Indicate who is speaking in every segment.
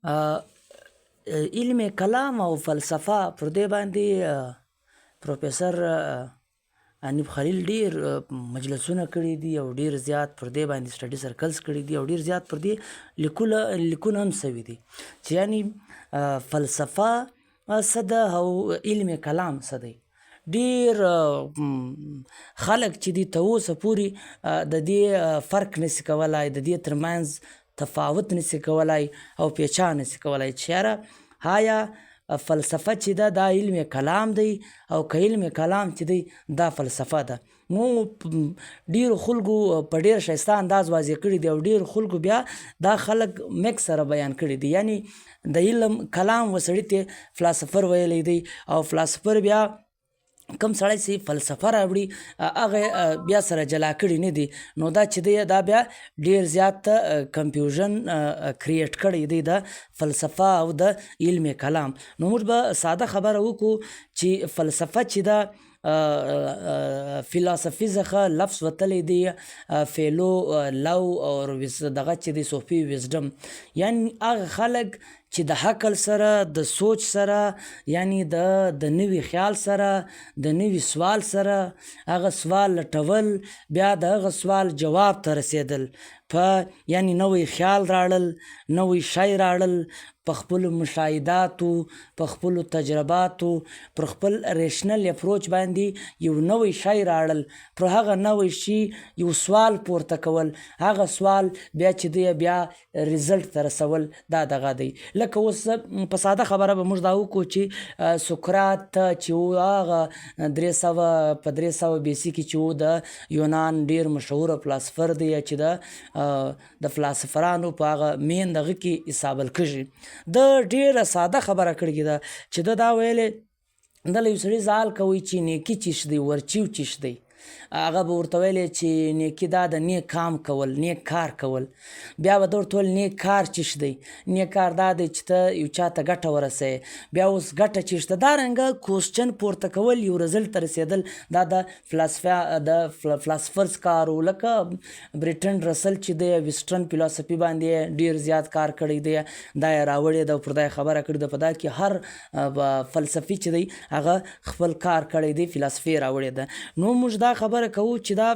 Speaker 1: علم کلام او فلسفه پر دې باندې پروفیسر حنیف خلیل ډیر مجلسونه کړي دي او ډیر زیات پر دې باندې سټډي سرکلز کړي دي او ډیر زیات پر دې لیکونه هم سوي دي چې یعنی فلسفه څه ده او علم کلام څه دی. ډیر خلک چې دي ته اوسه پورې د دې فرق نسي کولای، د دې ترمنځ تفاوت نسي کولای او پیچا نسي کولای چې یاره آیا فلسفه چې ده دا علم کلام دی او که علم کلام چې دی دا فلسفه ده. مو ډیرو خلکو په ډیر ښایسته انداز واضح کړي دي او ډیر خلکو بیا دا خلک میکس سره بیان کړي دي، یعنی د علم کلام و سړي ته فلسفر ویلی دی او فلسفر بیا کم سړی چې فلسفه راوړي هغه بیا سره جلا کړي نه دي، نو دا چې دی دا بیا ډیر زیات کنفیوژن کریټ کړی دی د فلسفه او د علم کلام. نو موږ به ساده خبره وکړو چې فلسفه چې دا فلسفي څخه لفظ وتلی دی فیلو لو او دغه چې دی صوفي وزډم، یعنی هغه خلک چې د عقل سره د سوچ سره یعنی د نوي خیال سره د نوي سوال سره هغه سوال لټول بیا د هغه سوال جواب ته رسیدل په یعنی نوی خیال راړل، نوی شی راړل، په خپلو مشاهداتو، په خپلو تجرباتو، پر خپل ریشنل اپروچ باندې یو نوی شی راړل، پر هغه نوی شي یو سوال پورته کول، هغه سوال بیا چې دی بیا ریزلټ ته رسول، دا دغه دی. لکه اوس په ساده خبره به موږ دا وکړو چې سقراط چې و هغه 300 BC کې چې و د یونان ډیر مشهوره فلسفر دی چې د فلسفرانو په هغه مین دغه کې حساب الکږي، د ډیره ساده خبره کړې ده چې دا ویلې د له یو سړي سوال کوي چې نیکي چیش دی ورچیو چیش دی، هغه به ورته ویلی چې نیکي دا د نیک کام کول، نیک کار کول، بیا به ده ورته ویل نیک کار چیش دی، نیک کار دا دی چې ته یو چا ته ګټه ورسوې، بیا اوس ګټه چیش ده، دارنګه کوسچن پورته کول یو رزلټ ته رسېدل، دا د فلسفرز کار و. لکه بریټن رسل چې دی ویسټرن فلسفي باندې ډیر زیات کار کړی دی، دا یې راوړې ده او پر دا یې خبره کړې ده، په دا کې هر فلسفي چې دی هغه خپل کار کړی دی، فلسفي یې راوړې ده. نو موږ دا خبره کوو چې دا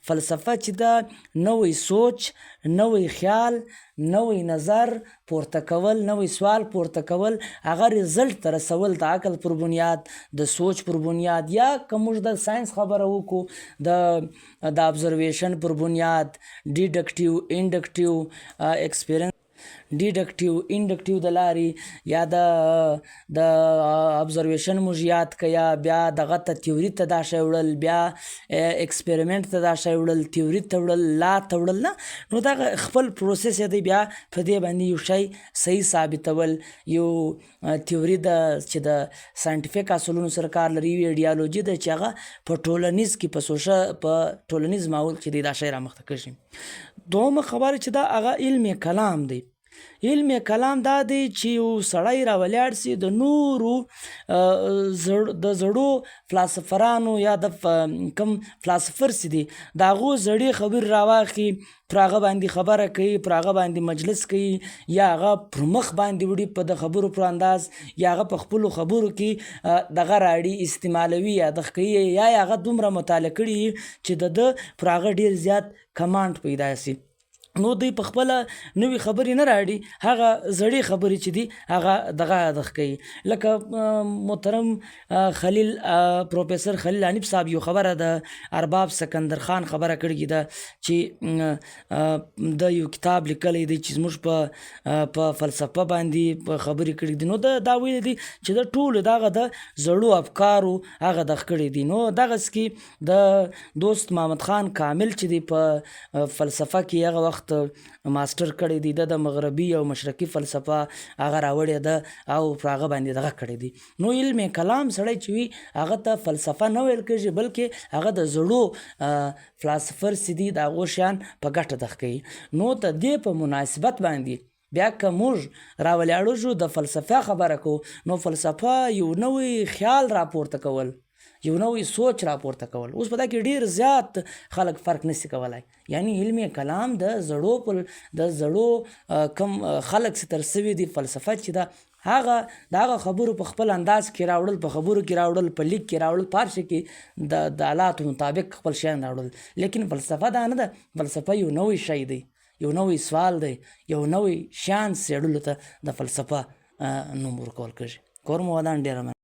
Speaker 1: فلسفه چې دا نوی سوچ، نوی خیال، نوی نظر پورته کول، نوی سوال پورته کول، هغه ریزلټ ته رسول د عقل پر بنیاد، د سوچ پر بنیاد، یا که موږ د ساینس خبره وکړو د ابزرویشن پر بنیاد، ډیډکټیو انډکټیو ایکسپیرنس، ډیډکټیو انډکټیو د لارې، یا د ابزرویشن موږ یاد که، یا بیا دغه ته تیوري ته دا شی وړل، بیا ایکسپریمنټ ته دا شی وړل، تیوري ته وړل، لا ته وړل، نه نو دغه خپل پروسس دی بیا په دې باندې یو شی صحیح ثابتول، یو تیوري ده چې د ساینټیفیک اصولونو سره کار لري، یو ایډیالوژي ده چې هغه په ټولنیز کې په ټولنیز ماحول کې دی دا شی رامخته کړي. دومه خبره چې دا هغه علم کلام دی. علم کلام دا دی چې یو سړی راولاړ سي د نورو د زړو فلسفرانو یا د کم فلسفر سي دي د هغو زړې خبرې راواخلي، پر هغه باندې خبره کوي، پر هغه باندې مجلس کوي، یا هغه پر مخ باندې وړي په د خبرو پر انداز، یا هغه په خپلو خبرو کې دغه راړي استعمالوي، یادښت کوي، یا هغه دومره مطالعه کړي چې د ده پر هغه ډیر زیات کمانډ پیدا سي. نو دوی په خپله نوې خبرې نه راړي، هغه زړې خبرې چې دي هغه دغه یادښت کوي. لکه محترم خلیل پروفیسر خلیل حنیف صاحب یو خبره د ارباب سکندر خان خبره کړې ده چې د یو کتاب لیکلی دی چې زموږ په فلسفه باندې په خبرې کړې دي، نو دا ویلی دی چې د ټولو دغه د زړو افکارو هغه دغه کړې دي. نو دغسې کې د دوست محمد خان کامل چې دی په فلسفه کې هغه وخت ماسټر کړی دی، د مغربي او مشرقي فلسفه هغه راوړې ده او پر هغه باندې دغه کړی دی. نو علم کلام سړی چې وي هغه ته فلسفه نه ویل کېږي، بلکې هغه د زړو فلسفر چې دي د هغو شیان په ګټه دغه کوي. نو د دې په مناسبت باندې بیا که موږ راولاړو شو د فلسفه خبره کوو، نو فلسفه یو نوی خیال راپورته کول، یو نوی سوچ راپورته کول. اوس په دا کې ډېر زیات خلک فرق نشي کولی. یعنی علم کلام د زړو کم خلک چې تر سوي دي فلسفه چې ده د هغه خبرو په خپل انداز کې راوړل، په خبرو کې راوړل، په لیک کې راوړل، په هر شي کې د حالاتو مطابق خپل شیان راوړل. لیکن فلسفه دا نه ده. فلسفه یو نوی شی دی، یو نوی سوال دی، یو نوی شیان څېړلو ته د فلسفه نوم ورکول کېږي. کور مو ودان، ډېره مننه.